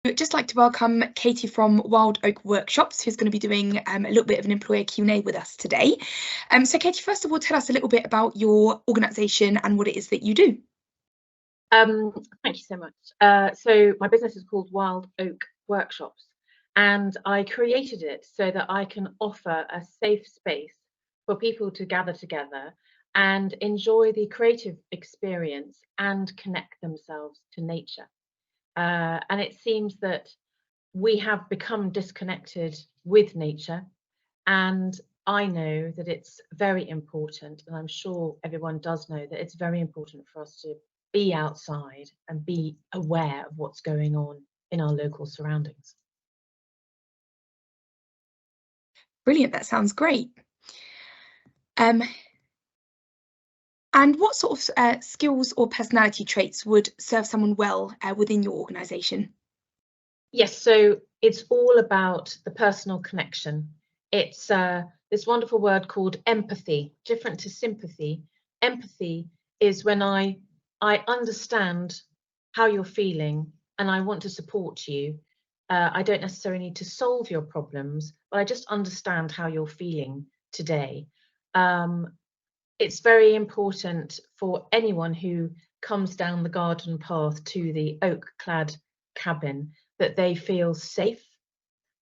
I'd just like to welcome Katie from Wild Oak Workshops, who's going to be doing a little bit of an employer Q&A with us today. So Katie, first of all, tell us a little bit about your organisation and what it is that you do. Thank you so much. So my business is called Wild Oak Workshops, and I created it so that I can offer a safe space for people to gather together and enjoy the creative experience and connect themselves to nature. And it seems that we have become disconnected with nature, and I know that it's very important, and I'm sure everyone does know that it's very important for us to be outside and be aware of what's going on in our local surroundings. Brilliant, that sounds great. And what sort of skills or personality traits would serve someone well within your organisation? Yes, so it's all about the personal connection. It's this wonderful word called empathy, different to sympathy. Empathy is when I understand how you're feeling and I want to support you. I don't necessarily need to solve your problems, but I just understand how you're feeling today. It's very important for anyone who comes down the garden path to the oak-clad cabin that they feel safe.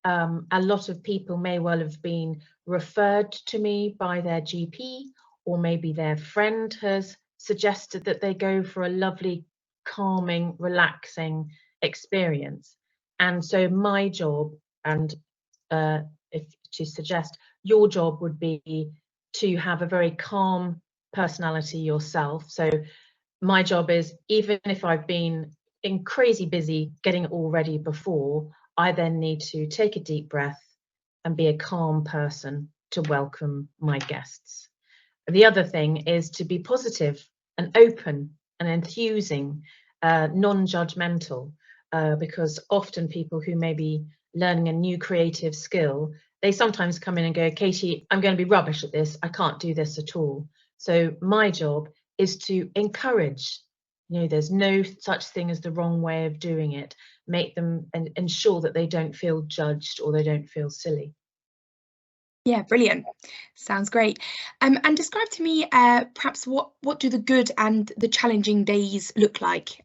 A lot of people may well have been referred to me by their GP, or maybe their friend has suggested that they go for a lovely, calming, relaxing experience. And so my job, and if to suggest your job would be to have a very calm personality yourself. So my job is, even if I've been in crazy busy getting it all ready before, I then need to take a deep breath and be a calm person to welcome my guests. The other thing is to be positive and open and enthusing, non-judgmental, because often people who may be learning a new creative skill, they sometimes come in and go, Katie, I'm going to be rubbish at this. I can't do this at all. So my job is to encourage. You know, there's no such thing as the wrong way of doing it. Make them and ensure that they don't feel judged or they don't feel silly. Yeah, brilliant. Sounds great. And describe to me perhaps what do the good and the challenging days look like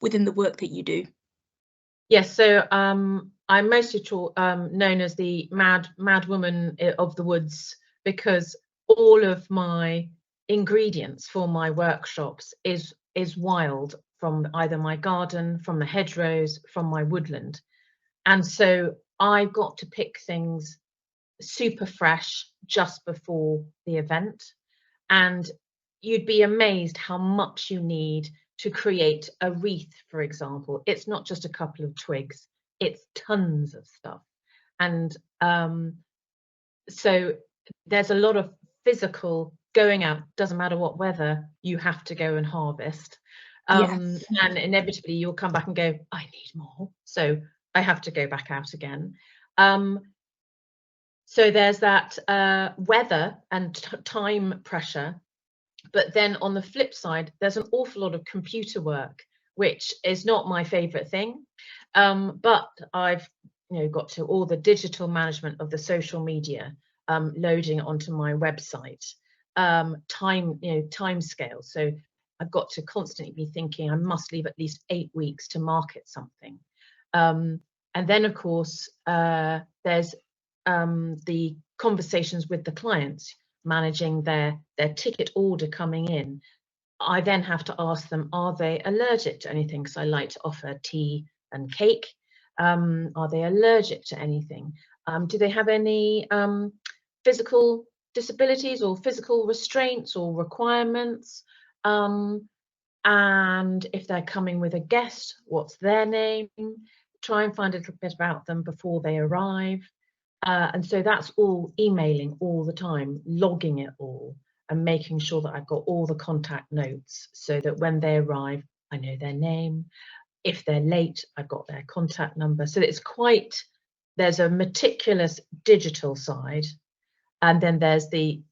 within the work that you do? Yes, so I'm mostly known as the mad woman of the woods, because all of my ingredients for my workshops is wild, from either my garden, from the hedgerows, from my woodland. And so I've got to pick things super fresh just before the event. And you'd be amazed how much you need to create a wreath, for example. It's not just a couple of twigs, it's tons of stuff. And so there's a lot of physical going out, doesn't matter what weather, you have to go and harvest. Yes. And inevitably you'll come back and go, I need more. So I have to go back out again. So there's that weather and time pressure. But then on the flip side, there's an awful lot of computer work, which is not my favorite thing. But I've got to all the digital management of the social media, loading it onto my website, time scale. So I've got to constantly be thinking I must leave at least 8 weeks to market something. And then, of course, there's the conversations with the clients, managing their ticket order coming in. I then have to ask them, are they allergic to anything? Because I like to offer tea and cake. Are they allergic to anything? Do they have any physical disabilities or physical restraints or requirements? And if they're coming with a guest, what's their name? Try and find a little bit about them before they arrive. And so that's all emailing all the time, logging it all and making sure that I've got all the contact notes so that when they arrive, I know their name. If they're late, I've got their contact number. So it's there's a meticulous digital side, and then there's the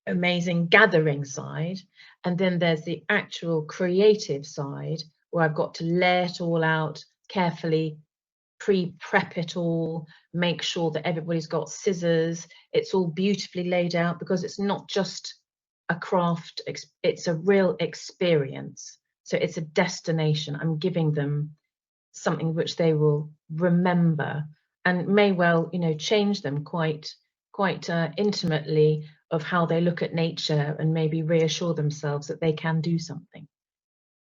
amazing gathering side, and then there's the actual creative side where I've got to lay it all out carefully, pre-prep it all, make sure that everybody's got scissors, it's all beautifully laid out, because it's not just a craft, it's a real experience. So it's a destination. I'm giving them something which they will remember, and may well, you know, change them quite intimately of how they look at nature, and maybe reassure themselves that they can do something.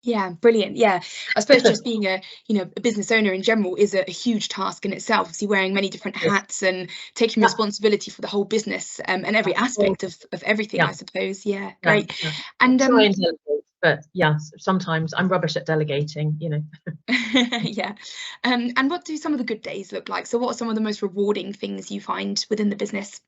Yeah, brilliant. Yeah, I suppose just being a, you know, a business owner in general is a huge task in itself. Obviously, wearing many different Yes. hats and taking Yeah. responsibility for the whole business, and every aspect of everything, Yeah. I suppose. Yeah, Yeah, great. yeah. And Try and delegate, but yeah, sometimes I'm rubbish at delegating, you know. yeah. And what do some of the good days look like? So what are some of the most rewarding things you find within the business?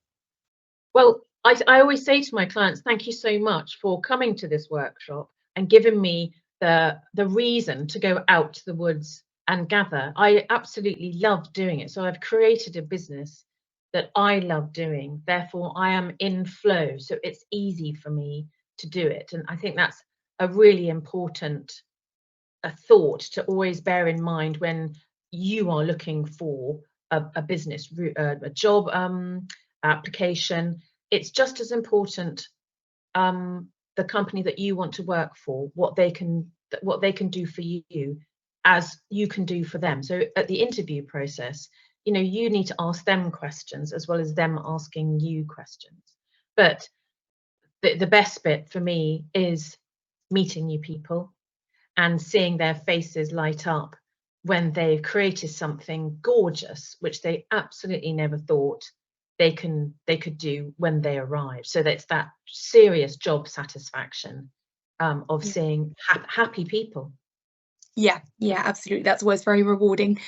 Well, I always say to my clients, thank you so much for coming to this workshop and giving me the reason to go out to the woods and gather. I absolutely love doing it. So I've created a business that I love doing. Therefore, I am in flow. So it's easy for me to do it. And I think that's a really important thought to always bear in mind when you are looking for a business a job application. It's just as important, the company that you want to work for, what they can do for you as you can do for them. So at the interview process, you know, you need to ask them questions as well as them asking you questions. But the best bit for me is meeting new people and seeing their faces light up when they've created something gorgeous, which they absolutely never thought they could do when they arrive. So that's that serious job satisfaction of Yeah. seeing happy people. Yeah, yeah, absolutely. That's always very rewarding.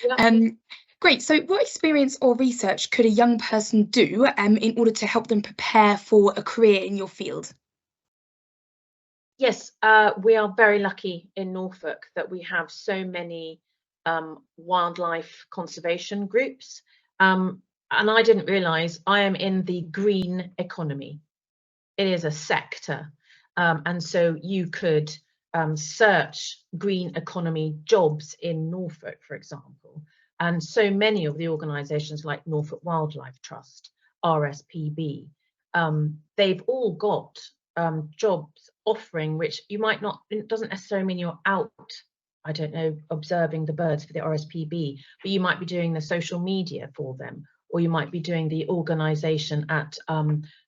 Yeah. Great. So what experience or research could a young person do in order to help them prepare for a career in your field? Yes, we are very lucky in Norfolk that we have so many wildlife conservation groups. And I didn't realise I am in the green economy. It is a sector. And so you could search green economy jobs in Norfolk, for example. And so many of the organisations like Norfolk Wildlife Trust, RSPB, they've all got jobs offering, which you might not, it doesn't necessarily mean you're out, I don't know, observing the birds for the RSPB, but you might be doing the social media for them, or you might be doing the organisation at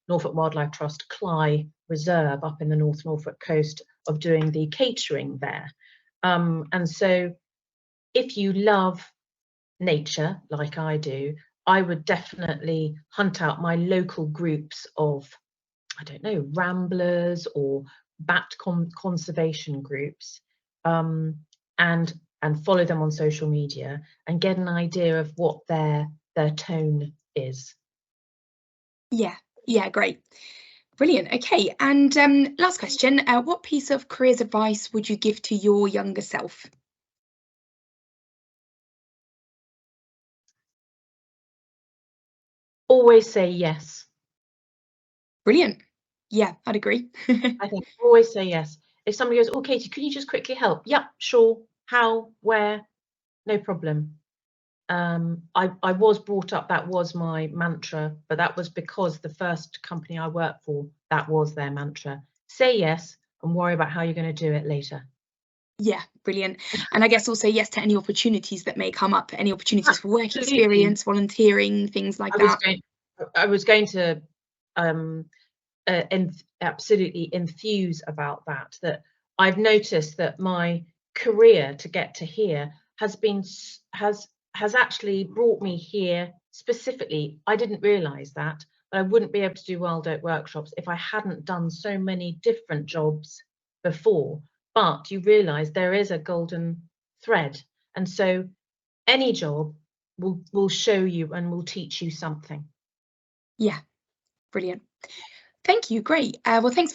Norfolk Wildlife Trust Clyde Reserve up in the North Norfolk coast of doing the catering there. And so if you love nature like I do, I would definitely hunt out my local groups of, I don't know, ramblers or bat conservation groups, and follow them on social media and get an idea of what their tone is. Yeah, yeah, great. Brilliant. Okay. And last question, what piece of careers advice would you give to your younger self? Always say yes. Brilliant. Yeah, I'd agree. I think always say yes. If somebody goes, "Oh, Katie, can you just quickly help?" Yep, sure. How? Where? No problem. I was brought up, that was my mantra, but that was because the first company I worked for, that was their mantra. Say yes and worry about how you're going to do it later. Yeah, brilliant. And I guess also yes to any opportunities that may come up, any opportunities for work Absolutely. experience, volunteering, things like I was that. going I was going to absolutely enthuse about that I've noticed that my career to get to here has been has actually brought me here specifically. I didn't realize that, but I wouldn't be able to do Wild Oak workshops if I hadn't done so many different jobs before. But you realize there is a golden thread, and so any job will show you and will teach you something. Yeah, brilliant. Thank you. Great. Well, thanks